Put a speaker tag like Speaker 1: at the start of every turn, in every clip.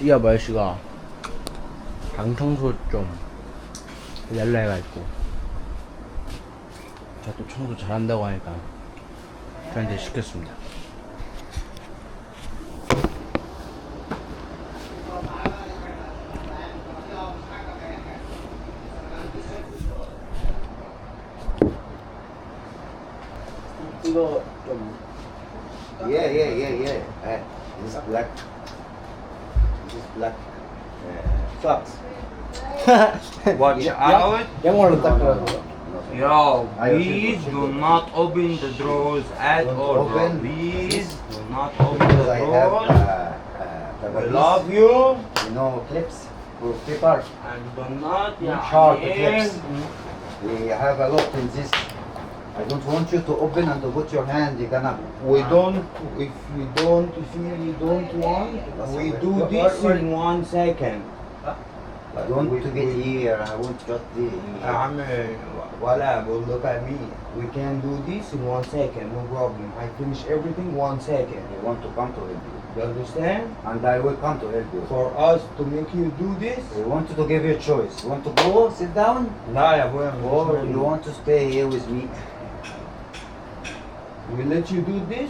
Speaker 1: 이 아저씨가 방 청소 좀 해달라 해가지고 제가 또 청소 잘한다고 하니까 저한테 시켰습니다. 이거 좀
Speaker 2: Yeah. This is black. This is black. Socks.
Speaker 3: Watch out.
Speaker 1: 양말로 닦으라고.
Speaker 3: Yo,
Speaker 2: I
Speaker 3: please
Speaker 2: also
Speaker 3: do not open the drawers at
Speaker 2: Don't
Speaker 3: all, bro.
Speaker 2: open.
Speaker 3: Please do not open
Speaker 2: Because
Speaker 3: the
Speaker 2: I
Speaker 3: drawers.
Speaker 2: have
Speaker 3: I love you.
Speaker 2: clips for paper.
Speaker 3: And do not,
Speaker 2: Sharp
Speaker 3: yeah.
Speaker 2: clips. We have a lot in this. I don't want you to open and to put your hand. You're gonna.
Speaker 3: We don't, if you don't feel you don't want, we do this in 1 second.
Speaker 2: I don't want to get here. I want just the.
Speaker 3: عمي ولا بقول look at me. We can do this in 1 second, no problem. I finish everything 1 second.
Speaker 2: I want to come to help you,
Speaker 3: You understand?
Speaker 2: and I will come to help you.
Speaker 3: For us to make you do this,
Speaker 2: We want to give you a choice. You want to go sit down,
Speaker 3: لا يا ابويا
Speaker 2: or you want to stay here with me?
Speaker 3: we let you do this,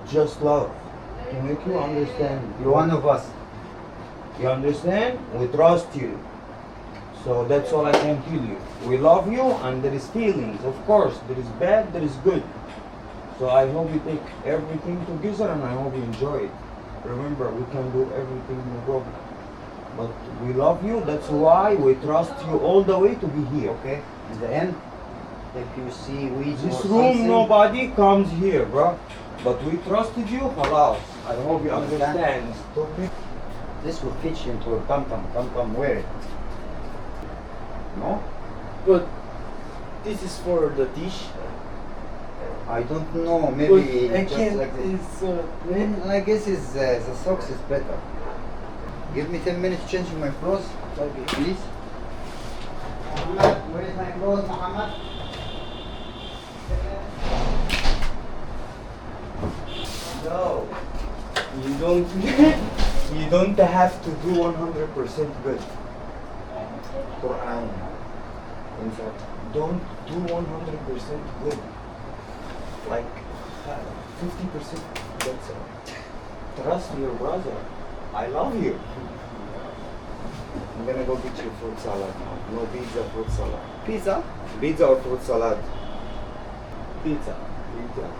Speaker 3: just love, to make you understand.
Speaker 2: You're one of us.
Speaker 3: You understand? We trust you. So that's all I can tell you. We love you and there is feelings, of course. There is bad, there is good. So I hope you take everything together and I hope you enjoy it. Remember, we can do everything, no problem. But we love you, that's why we trust you all the way to be here.
Speaker 2: Okay. In the end, if you see weeds
Speaker 3: This
Speaker 2: or
Speaker 3: room,
Speaker 2: something,
Speaker 3: nobody comes here, bro. But we trusted you, halas. I hope you understand. Stupid.
Speaker 2: this will fit you into a tom-tom. Tom-tom, wear it. No?
Speaker 1: But this is for the dish.
Speaker 2: I don't know.
Speaker 1: But
Speaker 2: Maybe
Speaker 1: I
Speaker 2: just
Speaker 1: can't.
Speaker 2: like this.
Speaker 1: It's
Speaker 2: I guess the socks is better. Give me 10 minutes changing my clothes,
Speaker 1: okay.
Speaker 2: please. Muhammad, where is my clothes, Muhammad? No.
Speaker 3: You don't have to do 100% good. Quran. In fact, don't do 100% good. Like 50%. That's all. Trust your brother. I love you. I'm gonna go get you fruit salad now. No pizza, fruit salad.
Speaker 2: Pizza?
Speaker 3: Pizza or fruit salad? Pizza. Pizza.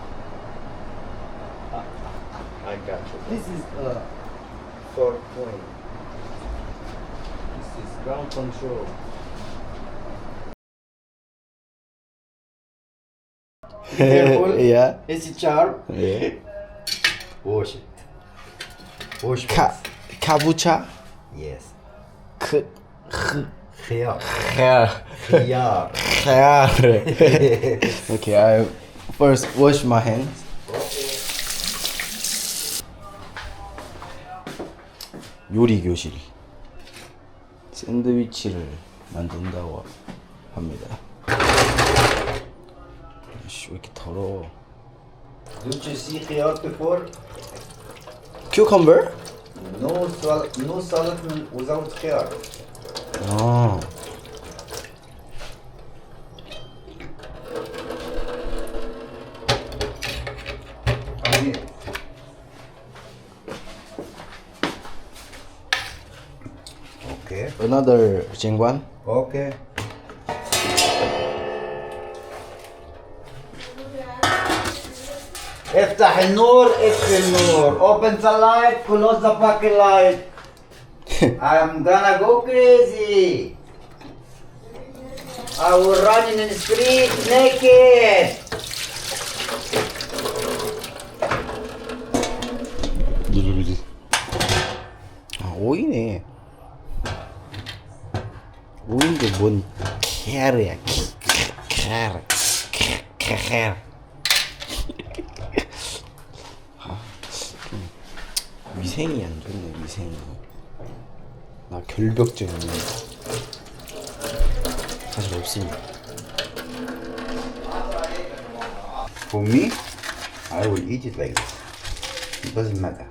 Speaker 3: I got you.
Speaker 1: This is
Speaker 3: 420.
Speaker 1: this is ground control.
Speaker 2: Careful.
Speaker 1: Yeah.
Speaker 2: Is it sharp?
Speaker 1: Yeah.
Speaker 2: Wash it. Wash
Speaker 1: 카부차.
Speaker 2: Yes.
Speaker 1: 크
Speaker 2: Khiyar.
Speaker 1: hair
Speaker 2: Khiyar.
Speaker 1: hair. Okay, I first wash my hands. 요리 교실. 샌드위치를 만든다고 합니다. 씨, 왜 이렇게 더러워?
Speaker 2: Did you see khiyar before?
Speaker 1: Cucumber?
Speaker 2: No salad without khiyar.
Speaker 1: 아.
Speaker 2: Okay.
Speaker 1: Another jingwan?
Speaker 2: Okay. افتح النور اطفي النور. Open the light, close the fucking light. I'm gonna go crazy. I will run in the street naked.
Speaker 1: 아, 오이네. 오이인데 뭔 캐르야. 캐르. 캐르. 위생이 안 좋네, 위생이. 나 결벽증이 사실 없습니다.
Speaker 2: For me, I will eat it like this. It doesn't matter.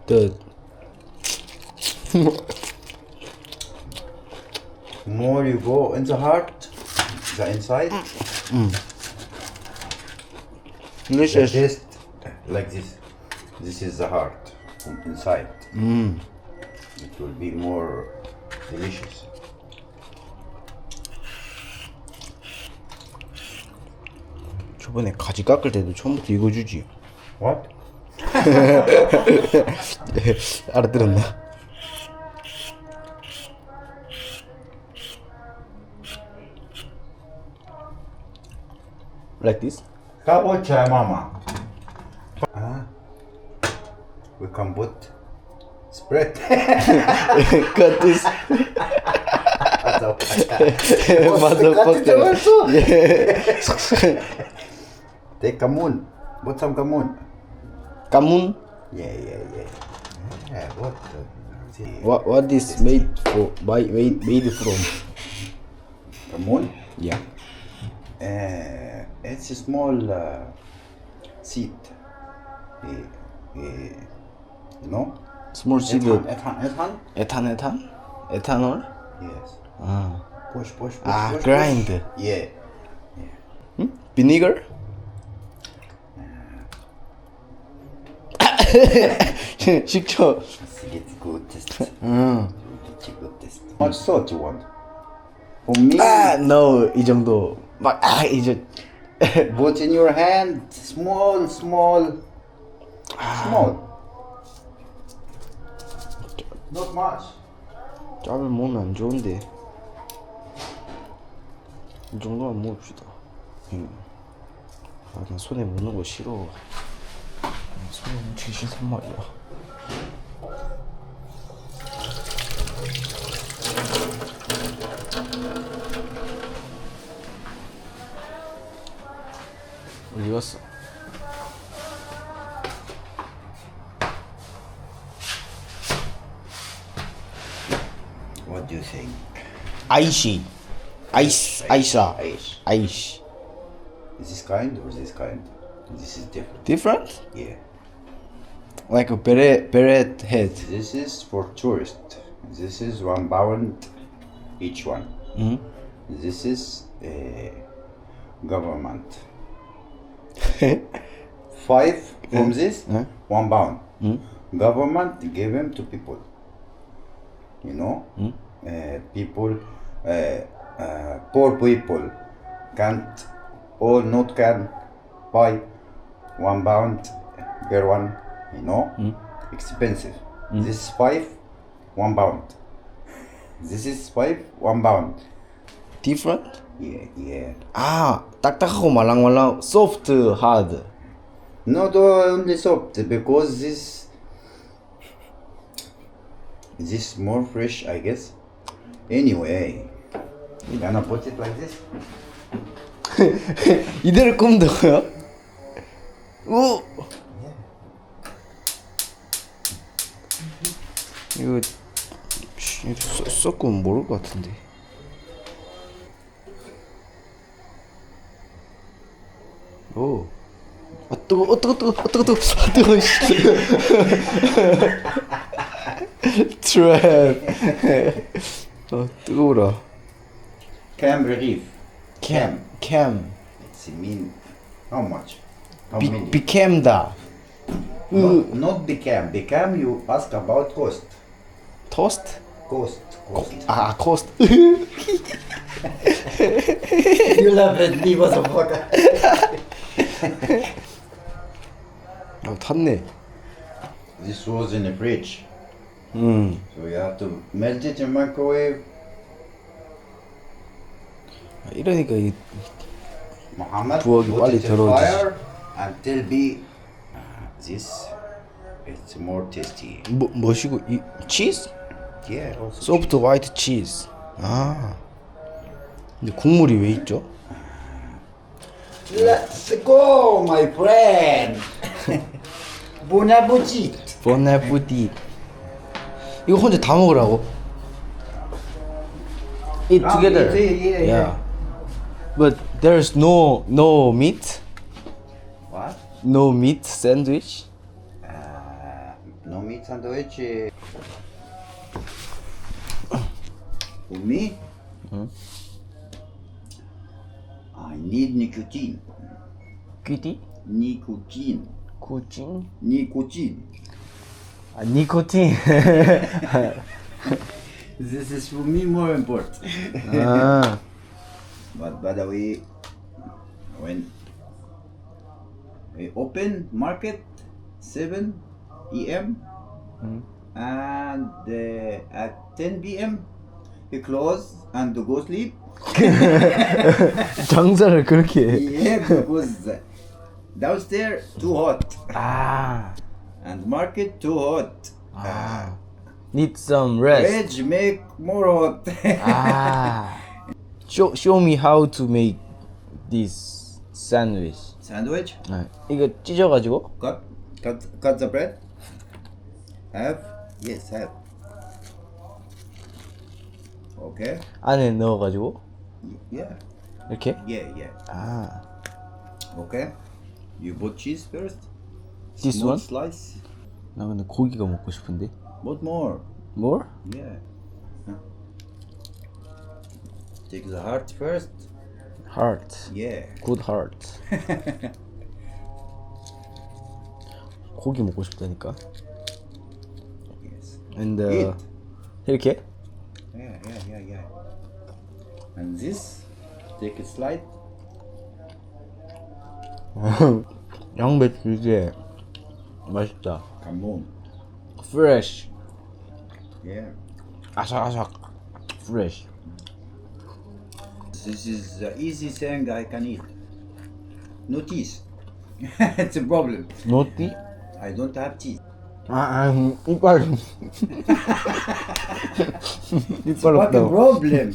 Speaker 1: The
Speaker 2: More you go in the heart, the inside, the
Speaker 1: delicious.
Speaker 2: taste like this. This is the heart from inside. It will be more delicious.
Speaker 1: 저번에 가지 깎을 때도 처음부터 이거 주지.
Speaker 2: What?
Speaker 1: 알아들었나? Like this?
Speaker 2: Kabocha, mama. Ah, we can put spread.
Speaker 1: Cut this. Motherfucker.
Speaker 2: Take kamun. Put some kamun.
Speaker 1: Kamun?
Speaker 2: Yeah. Yeah, what?
Speaker 1: What is made for? Made from?
Speaker 2: Kamun?
Speaker 1: Yeah.
Speaker 2: It's a small seed. You know?
Speaker 1: Small seed.
Speaker 2: Ethan?
Speaker 1: Ethanol?
Speaker 2: Yes.
Speaker 1: Ah.
Speaker 2: Push.
Speaker 1: Grind.
Speaker 2: Yeah.
Speaker 1: Vinegar? 식초.
Speaker 2: It's good taste. It's good taste. How much salt you want? For me,
Speaker 1: No, 이 정도. 이제.
Speaker 2: put in your hand, small. Not much.
Speaker 1: 짭을 먹으면 안 좋은데. 이 정도만 먹읍시다. 나 손에 묻는 거 싫어. 손에 묻히기 싫단 말이야. 어디 갔어?
Speaker 2: What do you think?
Speaker 1: 아이시. 아이사. 아이시.
Speaker 2: Is this kind or this kind? This is different.
Speaker 1: Different?
Speaker 2: Yeah.
Speaker 1: Like a beret head.
Speaker 2: This is for tourist. This is 1 pound each one. This is government. 5 from this, 1 pound. Government give them to people. You know, people, poor people can't or not can buy 1 pound per one. You know, expensive. This is 5, 1 pound. This is 5, 1 pound.
Speaker 1: Different?
Speaker 2: Yeah.
Speaker 1: 아, 딱딱하고 말랑말랑. Soft, hard.
Speaker 2: Not only soft, because this more fresh, I guess. Anyway, you gonna put it like this?
Speaker 1: 이대로 굽는다고요? 오! 이거 섞으면 모를 것 같은데. 오. 아 뜨거. 트랩. 뜨거워라.
Speaker 2: Cam relief.
Speaker 1: Cam.
Speaker 2: It's mean how much? How many?
Speaker 1: Becam다.
Speaker 2: Not became. Became you ask about cost.
Speaker 1: Toast?
Speaker 2: Cost.
Speaker 1: 아, cost.
Speaker 2: You laugh at me, motherfucker.
Speaker 1: 탔네.
Speaker 2: This was in the fridge. So you have to melt it in microwave.
Speaker 1: 이러니까 이
Speaker 2: Muhammad,
Speaker 1: 부엌이
Speaker 2: put
Speaker 1: 빨리
Speaker 2: it in
Speaker 1: 더러워지지.
Speaker 2: fire until be this. It's more tasty.
Speaker 1: 뭐시고 이 치즈?
Speaker 2: Yeah, also.
Speaker 1: 소프트 화이트 치즈. 아. 근데 국물이 왜 있죠?
Speaker 2: Let's go, my friend. Bon appetit.
Speaker 1: 보나푸디. 이거 혼자 다 먹으라고? Eat together.
Speaker 2: Yeah.
Speaker 1: But there's no meat. No meat sandwich?
Speaker 2: No meat sandwich. For me, I need nicotine.
Speaker 1: Kitty?
Speaker 2: Nicotine.
Speaker 1: Kucing?
Speaker 2: Nicotine.
Speaker 1: Nicotine.
Speaker 2: This is for me more important.
Speaker 1: 아,
Speaker 2: But by the way, when we open market 7 p.m. and at 10 p.m. we close and go sleep.
Speaker 1: 장사를 그렇게 해.
Speaker 2: Yeah, because downstairs too hot
Speaker 1: 아,
Speaker 2: and market too hot.
Speaker 1: need some rest.
Speaker 2: Fridge make more hot.
Speaker 1: 아, show me how to make this sandwich.
Speaker 2: Sandwich.
Speaker 1: 네, 이거 찢어가지고
Speaker 2: Cut the bread. Have. Yes, have. Okay.
Speaker 1: 안에 넣어가지고
Speaker 2: Yeah.
Speaker 1: 이렇게.
Speaker 2: Yeah.
Speaker 1: 아,
Speaker 2: Okay. You put cheese first.
Speaker 1: this
Speaker 2: Small
Speaker 1: one?
Speaker 2: slice.
Speaker 1: 나 근데 고기가 먹고 싶은데.
Speaker 2: Put more.
Speaker 1: More?
Speaker 2: Yeah. Take the heart first.
Speaker 1: Heart.
Speaker 2: Yeah.
Speaker 1: Good heart. 고기 먹고 싶다니까.
Speaker 2: Yes.
Speaker 1: And
Speaker 2: Eat.
Speaker 1: 이렇게.
Speaker 2: Yeah. And this, take a slide.
Speaker 1: 양배추 이게 맛있다.
Speaker 2: Come on.
Speaker 1: Fresh.
Speaker 2: Yeah.
Speaker 1: 아삭아삭. Fresh.
Speaker 2: This is the easy thing I can eat. No teeth. It's a problem.
Speaker 1: 노띠?
Speaker 2: I don't have teeth.
Speaker 1: 이빨. 이빨
Speaker 2: What a
Speaker 1: 없다고.
Speaker 2: problem.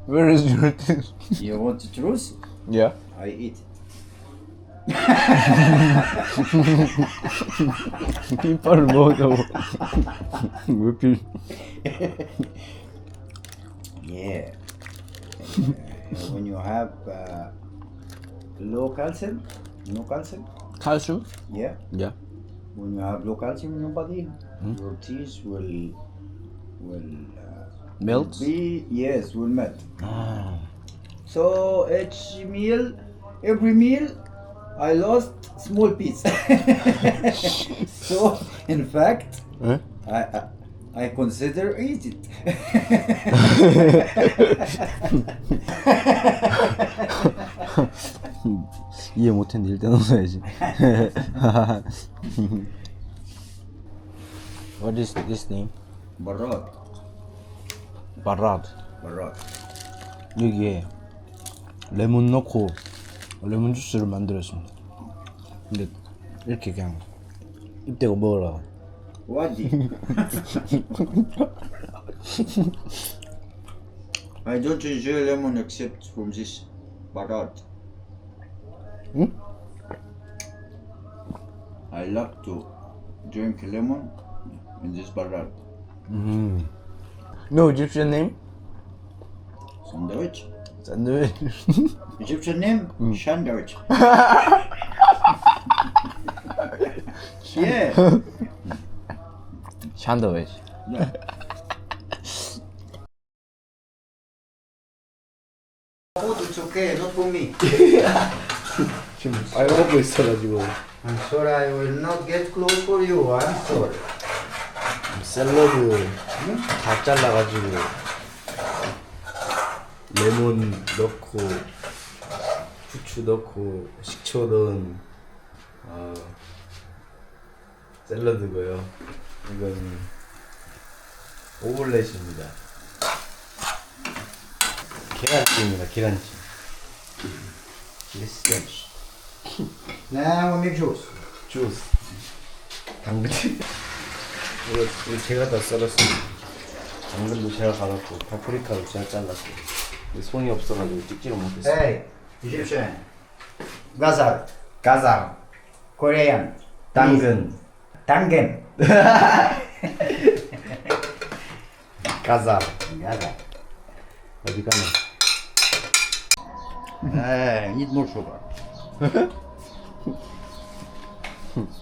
Speaker 1: Where is your teeth?
Speaker 2: You want the truth?
Speaker 1: Yeah.
Speaker 2: I eat.
Speaker 1: 이빨을 먹었다고. 왜 필?
Speaker 2: Yeah. When you have low calcium, no calcium.
Speaker 1: 칼슘?
Speaker 2: Yeah.
Speaker 1: Yeah.
Speaker 2: When you have low calcium in your body, your teeth will
Speaker 1: Melt?
Speaker 2: will melt. So every meal, I lost small piece. So in fact,
Speaker 1: 에?
Speaker 2: I consider eat it.
Speaker 1: 이해 못했는데 일단 웃어야지. What is this name?
Speaker 2: Barad.
Speaker 1: 바라드.
Speaker 2: Barad.
Speaker 1: 여기에 레몬 넣고 레몬 주스를 만들었습니다. 근데 이렇게 그냥 입대고 먹으라.
Speaker 2: What? I don't enjoy lemon except from this barad. I love to drink lemon in this barad.
Speaker 1: No Egyptian name?
Speaker 2: Sandwich.
Speaker 1: 샌드위치.
Speaker 2: Egyptian name? Sandwich. Yeah.
Speaker 1: 샌드위치.
Speaker 2: Yeah. Food, it's okay, not for me.
Speaker 1: 지금 빨갛고 있어가지고
Speaker 2: I'm sorry, I will not get close for you. I'm sorry.
Speaker 1: 샐러드 다 잘라가지고 레몬 넣고 후추 넣고 식초 넣은 샐러드고요. 이건 오믈렛입니다. 계란찜입니다. 계란찜.
Speaker 2: Yes, yes. Now we make juice.
Speaker 1: 주스. 당근. 이거 제가 다 썰었습니다. 당근도 제가 갈았고 파프리카도 제가 잘랐고. 근데 손이 없어가지고 찍지를 못했어요.
Speaker 2: Hey, Egyptian. Gazar. Gazar. Korean.
Speaker 1: 당근.
Speaker 2: Tangen.
Speaker 1: 가자.
Speaker 2: Gazar.
Speaker 1: 어디 가나?
Speaker 2: Need more sugar.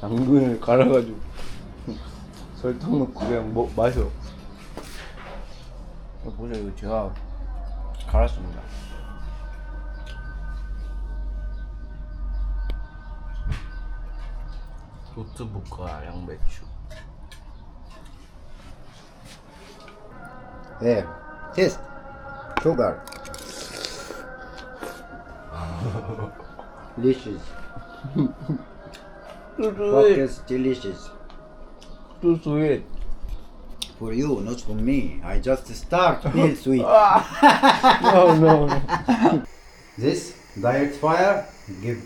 Speaker 1: 당근을 갈아가지고 설탕 넣고 그냥 마셔. 보자, 이거 제가 갈았습니다. 노트북과 양배추.
Speaker 2: Here, taste. Sugar. Delicious. Fuck is delicious.
Speaker 1: Too sweet.
Speaker 2: For you, not for me. I just start feel sweet.
Speaker 1: No.
Speaker 2: This direct fire give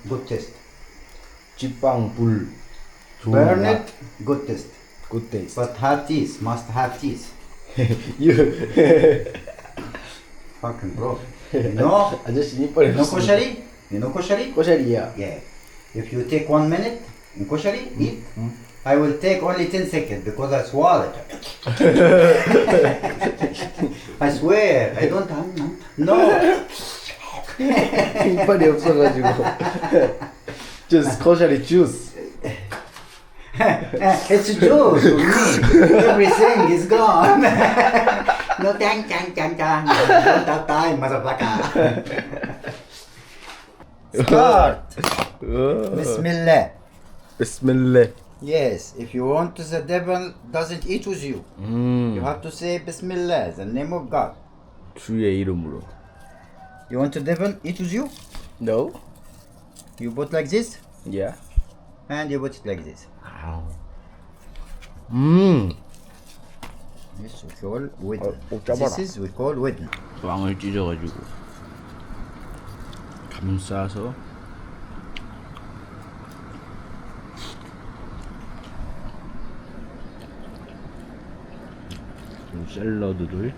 Speaker 2: good taste.
Speaker 1: 지빵 불.
Speaker 2: Burn it, good taste.
Speaker 1: Good taste.
Speaker 2: But have teeth, must have teeth. Fucking bro. You know?
Speaker 1: 아저씨 이빨이
Speaker 2: You know koshari? You know koshari?
Speaker 1: 꼬샤리야.
Speaker 2: Yeah. If you take 1 minute in koshari, eat. I will take only 10 seconds because I swallow it. I swear, I don't have no.
Speaker 1: 이빨이 없어가지고. Just 꼬샤리 juice.
Speaker 2: It's juice for me. Everything is gone. No tang. Don't have time, motherfucker. Start. Bismillah.
Speaker 1: 비스밀라.
Speaker 2: Yes, if you want the devil doesn't eat with you, you have to say Bismillah, the name of God.
Speaker 1: 주의 이름으로.
Speaker 2: You want the devil eat with you?
Speaker 1: No?
Speaker 2: You put like this,
Speaker 1: Yeah.
Speaker 2: and you put it like this. This we call wedden. This is we call wedden.
Speaker 1: 빵을 찢어가지고 감싸서 샐러드들